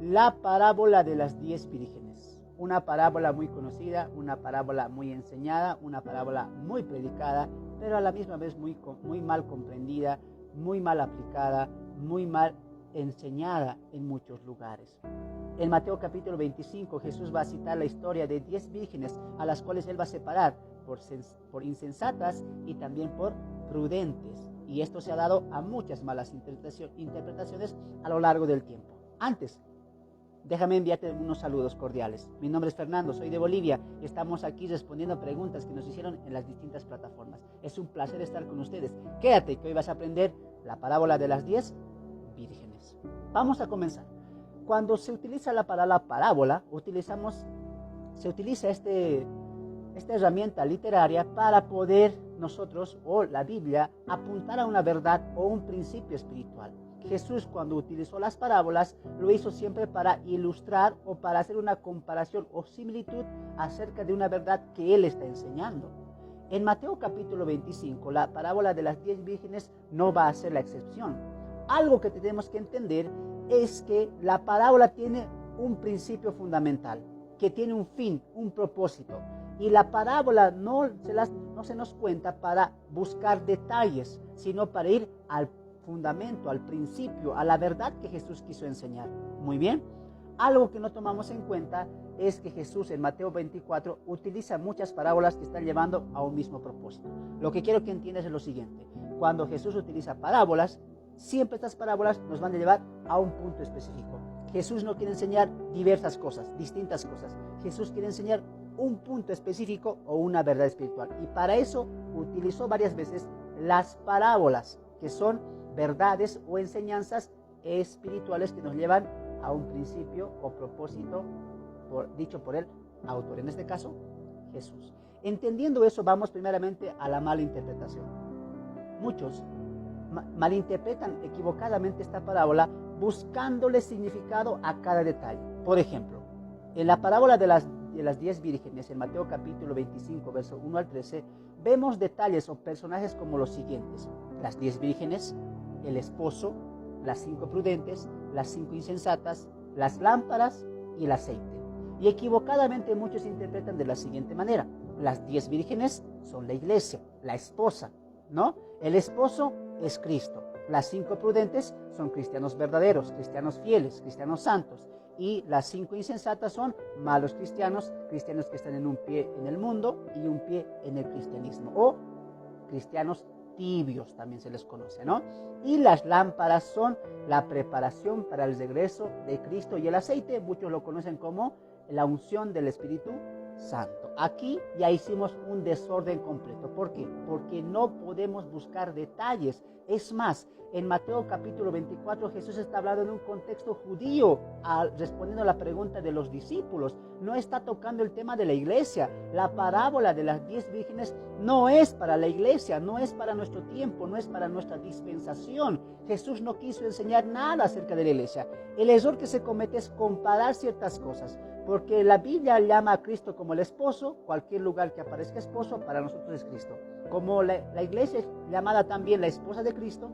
la parábola de las 10 vírgenes. Una parábola muy conocida, una parábola muy enseñada, una parábola muy predicada, pero a la misma vez muy mal comprendida, muy mal aplicada, muy mal enseñada en muchos lugares. En Mateo capítulo 25 Jesús va a citar la historia de 10 vírgenes a las cuales Él va a separar por insensatas y también por prudentes. Y esto se ha dado a muchas malas interpretaciones a lo largo del tiempo. Antes, déjame enviarte unos saludos cordiales. Mi nombre es Fernando, soy de Bolivia y estamos aquí respondiendo a preguntas que nos hicieron en las distintas plataformas. Es un placer estar con ustedes. Quédate que hoy vas a aprender la parábola de las 10 vírgenes. Vamos a comenzar. Cuando se utiliza la palabra parábola, se utiliza esta herramienta literaria para poder nosotros o la Biblia apuntar a una verdad o un principio espiritual. Jesús, cuando utilizó las parábolas, lo hizo siempre para ilustrar o para hacer una comparación o similitud acerca de una verdad que Él está enseñando. En Mateo capítulo 25, la parábola de las 10 vírgenes no va a ser la excepción. Algo que tenemos que entender es que la parábola tiene un principio fundamental, que tiene un fin, un propósito. Y la parábola no se nos cuenta para buscar detalles, sino para ir al fundamento, al principio, a la verdad que Jesús quiso enseñar. Muy bien. Algo que no tomamos en cuenta es que Jesús en Mateo 24 utiliza muchas parábolas que están llevando a un mismo propósito. Lo que quiero que entiendas es lo siguiente. Cuando Jesús utiliza parábolas, siempre estas parábolas nos van a llevar a un punto específico. Jesús no quiere enseñar diversas cosas, distintas cosas. Jesús quiere enseñar un punto específico o una verdad espiritual. Y para eso utilizó varias veces las parábolas, que son verdades o enseñanzas espirituales que nos llevan a un principio o propósito dicho por el autor, en este caso Jesús. Entendiendo eso, vamos primeramente a la mala interpretación. Muchos malinterpretan equivocadamente esta parábola buscándole significado a cada detalle. Por ejemplo, en la parábola de las 10 vírgenes, en Mateo capítulo 25, verso 1 al 13, vemos detalles o personajes como los siguientes: las 10 vírgenes, el esposo, las 5 prudentes, las 5 insensatas, las lámparas y el aceite. Y equivocadamente muchos interpretan de la siguiente manera: las 10 vírgenes son la iglesia, la esposa, ¿no? El esposo es Cristo. Las 5 prudentes son cristianos verdaderos, cristianos fieles, cristianos santos. Y las 5 insensatas son malos cristianos, cristianos que están en un pie en el mundo y un pie en el cristianismo. O cristianos tibios también se les conoce, ¿no? Y las lámparas son la preparación para el regreso de Cristo. Y el aceite, muchos lo conocen como la unción del Espíritu Santo. Aquí ya hicimos un desorden completo. ¿Por qué? Porque no podemos buscar detalles. Es más, en Mateo capítulo 24 Jesús está hablando en un contexto judío, respondiendo a la pregunta de los discípulos. No está tocando el tema de la iglesia. La parábola de las 10 vírgenes no es para la iglesia, no es para nuestro tiempo, no es para nuestra dispensación. Jesús no quiso enseñar nada acerca de la iglesia. El error que se comete es comparar ciertas cosas, porque la Biblia llama a Cristo como el esposo. Cualquier lugar que aparezca esposo, para nosotros es Cristo. Como la iglesia es llamada también la esposa de Cristo,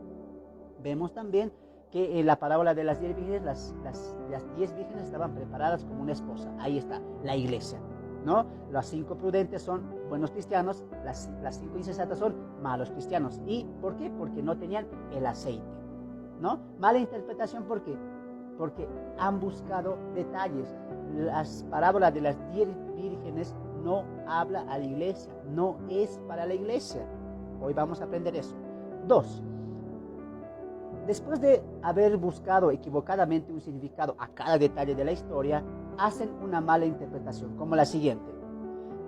vemos también que en la parábola de las 10 vírgenes, las 10 vírgenes estaban preparadas como una esposa. Ahí está, la iglesia, ¿no? Las 5 prudentes son buenos cristianos, las 5 insensatas son malos cristianos. ¿Y por qué? Porque no tenían el aceite, ¿no? Mala interpretación, ¿por qué? Porque han buscado detalles. Las parábolas de las 10 vírgenes no habla a la iglesia, no es para la iglesia. Hoy vamos a aprender eso. 2. Después de haber buscado equivocadamente un significado a cada detalle de la historia, hacen una mala interpretación, como la siguiente: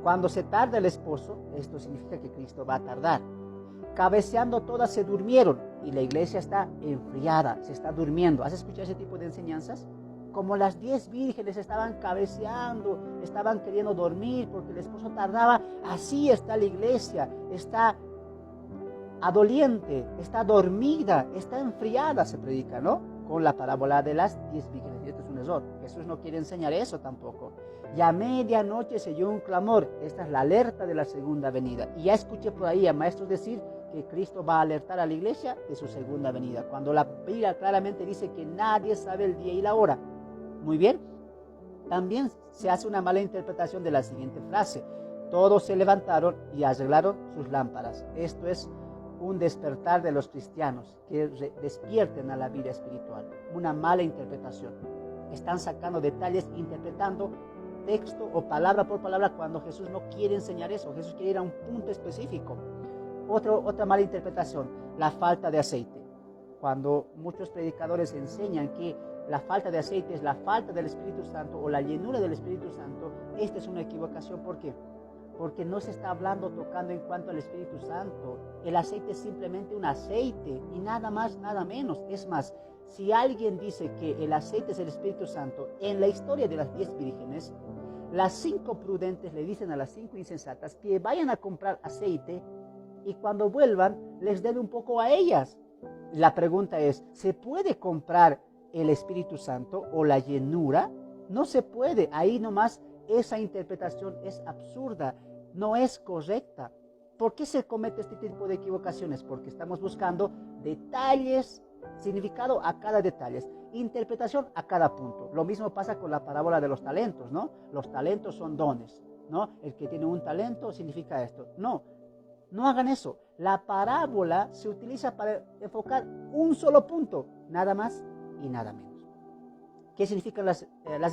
cuando se tarda el esposo, esto significa que Cristo va a tardar. Cabeceando todas se durmieron y la iglesia está enfriada, se está durmiendo. ¿Has escuchado ese tipo de enseñanzas? Como las 10 vírgenes estaban cabeceando, estaban queriendo dormir porque el esposo tardaba, así está la iglesia, está adoliente, está dormida, está enfriada, se predica, ¿no? Con la parábola de las 10 vírgenes. Y esto es un error. Jesús no quiere enseñar eso tampoco. Y a medianoche se oyó un clamor. Esta es la alerta de la segunda venida. Y ya escuché por ahí a maestros decir que Cristo va a alertar a la iglesia de su segunda venida, cuando la Biblia claramente dice que nadie sabe el día y la hora. Muy bien. También se hace una mala interpretación de la siguiente frase: todos se levantaron y arreglaron sus lámparas. Esto es un despertar de los cristianos que despierten a la vida espiritual. Una mala interpretación. Están sacando detalles, interpretando texto o palabra por palabra cuando Jesús no quiere enseñar eso. Jesús quiere ir a un punto específico. Otra mala interpretación: la falta de aceite. Cuando muchos predicadores enseñan que la falta de aceite es la falta del Espíritu Santo o la llenura del Espíritu Santo, esta es una equivocación. ¿Por qué? Porque no se está hablando, tocando en cuanto al Espíritu Santo. El aceite es simplemente un aceite y nada más, nada menos. Es más, si alguien dice que el aceite es el Espíritu Santo, en la historia de las 10 vírgenes, las 5 prudentes le dicen a las 5 insensatas que vayan a comprar aceite y cuando vuelvan les den un poco a ellas. La pregunta es, ¿se puede comprar el Espíritu Santo o la llenura? No se puede. Ahí nomás esa interpretación es absurda, no es correcta. ¿Por qué se comete este tipo de equivocaciones? Porque estamos buscando detalles, significado a cada detalle, interpretación a cada punto. Lo mismo pasa con la parábola de los talentos, ¿no? Los talentos son dones, ¿no? El que tiene un talento significa esto. No hagan eso. La parábola se utiliza para enfocar un solo punto, nada más y nada menos. ¿Qué significan las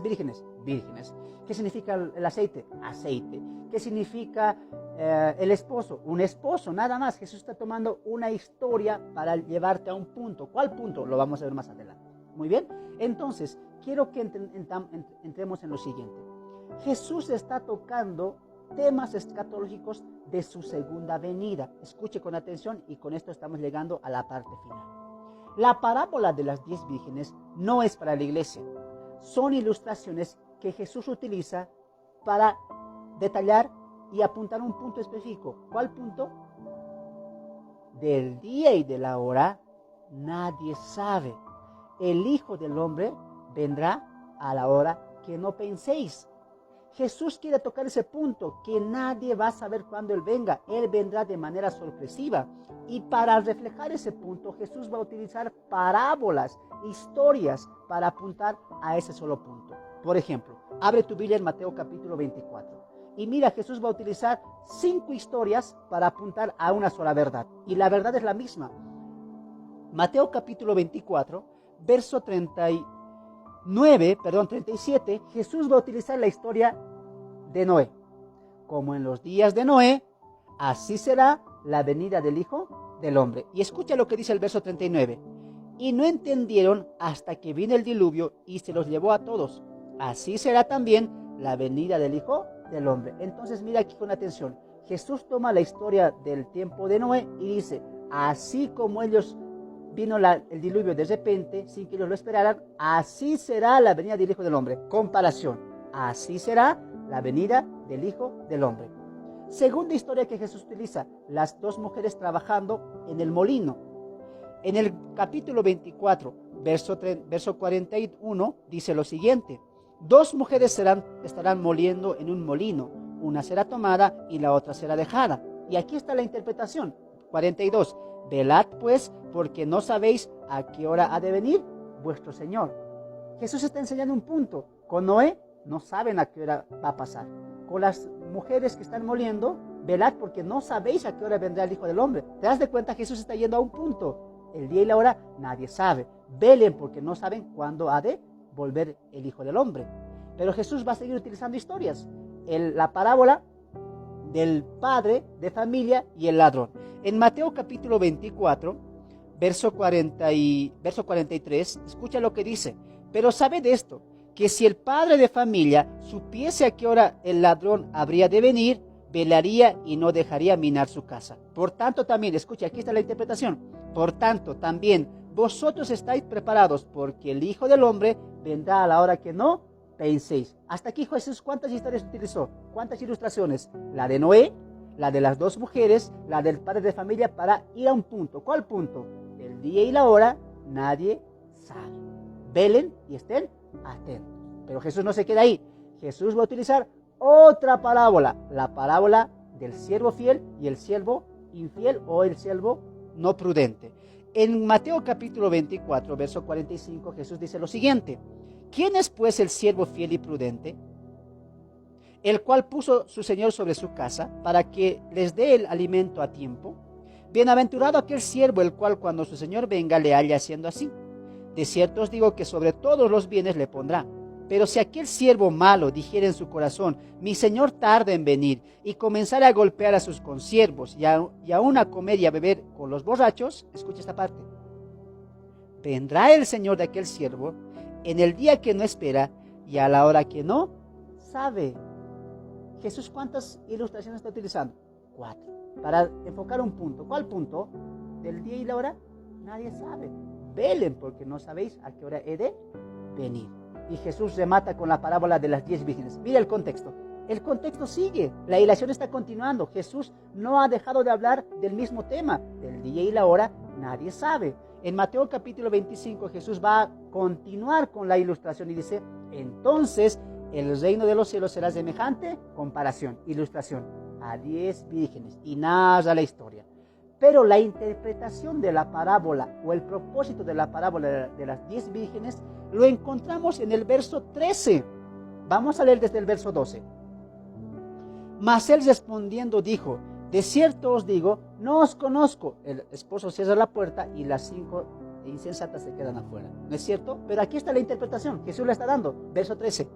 vírgenes? Vírgenes. ¿Qué significa el aceite? Aceite. ¿Qué significa el esposo? Un esposo, nada más. Jesús está tomando una historia para llevarte a un punto. ¿Cuál punto? Lo vamos a ver más adelante. Muy bien. Entonces, quiero que entremos en lo siguiente. Jesús está tocando temas escatológicos de su segunda venida. Escuche con atención y con esto estamos llegando a la parte final. La parábola de las 10 vírgenes no es para la iglesia. Son ilustraciones que Jesús utiliza para detallar y apuntar un punto específico. ¿Cuál punto? Del día y de la hora nadie sabe. El Hijo del Hombre vendrá a la hora que no penséis. Jesús quiere tocar ese punto, que nadie va a saber cuándo Él venga. Él vendrá de manera sorpresiva. Y para reflejar ese punto, Jesús va a utilizar parábolas, historias, para apuntar a ese solo punto. Por ejemplo, abre tu Biblia en Mateo capítulo 24. Y mira, Jesús va a utilizar 5 historias para apuntar a una sola verdad. Y la verdad es la misma. Mateo capítulo 24, verso 37, Jesús va a utilizar la historia de Noé. Como en los días de Noé, así será la venida del Hijo del Hombre. Y escucha lo que dice el verso 39. Y no entendieron hasta que vino el diluvio y se los llevó a todos. Así será también la venida del Hijo del Hombre. Entonces mira aquí con atención. Jesús toma la historia del tiempo de Noé y dice, así como ellos vino el diluvio de repente, sin que ellos lo esperaran, así será la venida del Hijo del Hombre. Comparación. Así será la venida del Hijo del Hombre. Segunda historia que Jesús utiliza, las 2 mujeres trabajando en el molino. En el capítulo 24, verso 41, dice lo siguiente. 2 mujeres estarán moliendo en un molino. Una será tomada y la otra será dejada. Y aquí está la interpretación. 42. Velad pues, porque no sabéis a qué hora ha de venir vuestro Señor. Jesús está enseñando un punto. Con Noé no saben a qué hora va a pasar. Con las mujeres que están moliendo, velad porque no sabéis a qué hora vendrá el Hijo del Hombre. ¿Te das de cuenta? Jesús está yendo a un punto. El día y la hora nadie sabe. Velen porque no saben cuándo ha de volver el Hijo del Hombre. Pero Jesús va a seguir utilizando historias. La parábola del padre de familia y el ladrón. En Mateo capítulo 24, verso 43, escucha lo que dice. Pero sabed esto, que si el padre de familia supiese a qué hora el ladrón habría de venir, velaría y no dejaría minar su casa. Por tanto también, escucha, aquí está la interpretación. Por tanto también, vosotros estáis preparados, porque el Hijo del Hombre vendrá a la hora que no penséis. Hasta aquí Jesús, ¿cuántas historias utilizó? ¿Cuántas ilustraciones? La de Noé, la de las 2 mujeres, la del padre de familia, para ir a un punto. ¿Cuál punto? El día y la hora nadie sabe. Velen y estén atentos. Pero Jesús no se queda ahí. Jesús va a utilizar otra parábola, la parábola del siervo fiel y el siervo infiel o el siervo no prudente. En Mateo capítulo 24, verso 45, Jesús dice lo siguiente. ¿Quién es pues el siervo fiel y prudente, el cual puso su señor sobre su casa para que les dé el alimento a tiempo? Bienaventurado aquel siervo el cual cuando su señor venga le halle haciendo así. De cierto os digo que sobre todos los bienes le pondrá. Pero si aquel siervo malo dijere en su corazón, mi señor tarda en venir, y comenzare a golpear a sus consiervos y aún a comer y a beber con los borrachos, escucha esta parte, vendrá el señor de aquel siervo en el día que no espera y a la hora que no sabe. Jesús, ¿cuántas ilustraciones está utilizando? 4. Para enfocar un punto. ¿Cuál punto? Del día y la hora, nadie sabe. Velen, porque no sabéis a qué hora he de venir. Y Jesús remata con la parábola de las 10 vírgenes. Mira el contexto. El contexto sigue. La ilación está continuando. Jesús no ha dejado de hablar del mismo tema. Del día y la hora, nadie sabe. En Mateo capítulo 25, Jesús va a continuar con la ilustración y dice, entonces el reino de los cielos será semejante, comparación, ilustración, a 10 vírgenes. Y narra la historia. Pero la interpretación de la parábola o el propósito de la parábola de las 10 vírgenes lo encontramos en el verso 13. Vamos a leer desde el verso 12. Mas él respondiendo dijo, de cierto os digo, no os conozco. El esposo cierra la puerta y las 5 insensatas se quedan afuera. ¿No es cierto? Pero aquí está la interpretación. Jesús la está dando. Verso 13.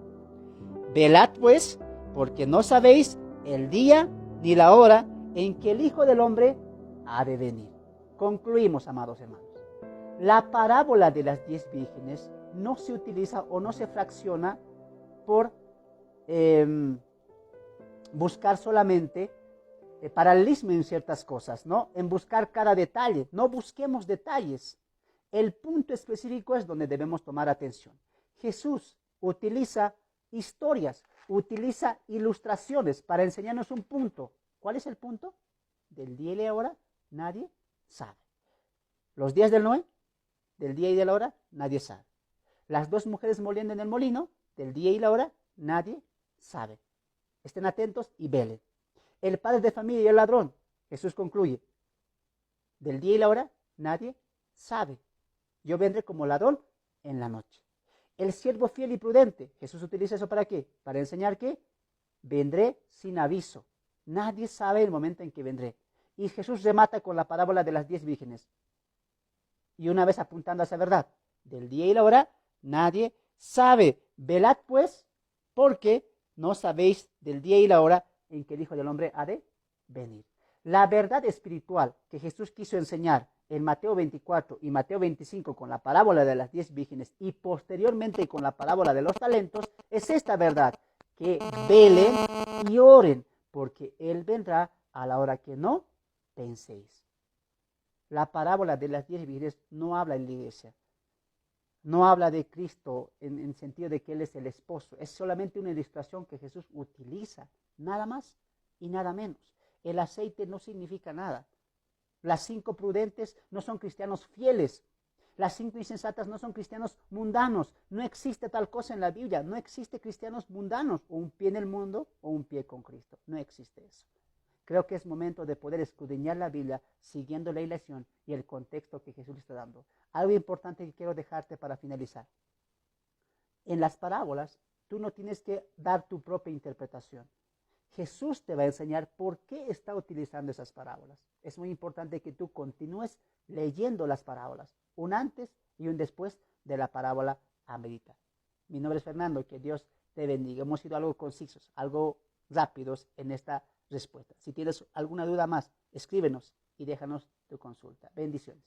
Velad pues, porque no sabéis el día ni la hora en que el Hijo del Hombre ha de venir. Concluimos, amados hermanos. La parábola de las 10 vírgenes no se utiliza o no se fracciona por buscar solamente paralelismo en ciertas cosas, ¿no? En buscar cada detalle. No busquemos detalles. El punto específico es donde debemos tomar atención. Jesús utiliza historias, utiliza ilustraciones para enseñarnos un punto. ¿Cuál es el punto? Del día y la hora nadie sabe. Los días del Noé, del día y de la hora, nadie sabe. Las 2 mujeres moliendo en el molino, del día y la hora, nadie sabe. Estén atentos y velen. El padre de familia y el ladrón, Jesús concluye, del día y la hora, nadie sabe. Yo vendré como ladrón en la noche. El siervo fiel y prudente, Jesús utiliza eso ¿para qué? Para enseñar que vendré sin aviso. Nadie sabe el momento en que vendré. Y Jesús remata con la parábola de las 10 vírgenes. Y una vez apuntando a esa verdad, del día y la hora, nadie sabe. Velad pues, porque no sabéis del día y la hora en que el Hijo del Hombre ha de venir. La verdad espiritual que Jesús quiso enseñar en Mateo 24 y Mateo 25 con la parábola de las 10 vírgenes y posteriormente con la parábola de los talentos, es esta verdad, que velen y oren, porque Él vendrá a la hora que no penséis. La parábola de las 10 vírgenes no habla en la iglesia, no habla de Cristo en sentido de que Él es el esposo, es solamente una ilustración que Jesús utiliza, nada más y nada menos. El aceite no significa nada. Las 5 prudentes no son cristianos fieles. Las 5 insensatas no son cristianos mundanos. No existe tal cosa en la Biblia. No existe cristianos mundanos, o un pie en el mundo o un pie con Cristo. No existe eso. Creo que es momento de poder escudriñar la Biblia siguiendo la ilustración y el contexto que Jesús está dando. Algo importante que quiero dejarte para finalizar. En las parábolas, tú no tienes que dar tu propia interpretación. Jesús te va a enseñar por qué está utilizando esas parábolas. Es muy importante que tú continúes leyendo las parábolas, un antes y un después de la parábola a meditar. Mi nombre es Fernando, que Dios te bendiga. Hemos sido algo concisos, algo rápidos en esta respuesta. Si tienes alguna duda más, escríbenos y déjanos tu consulta. Bendiciones.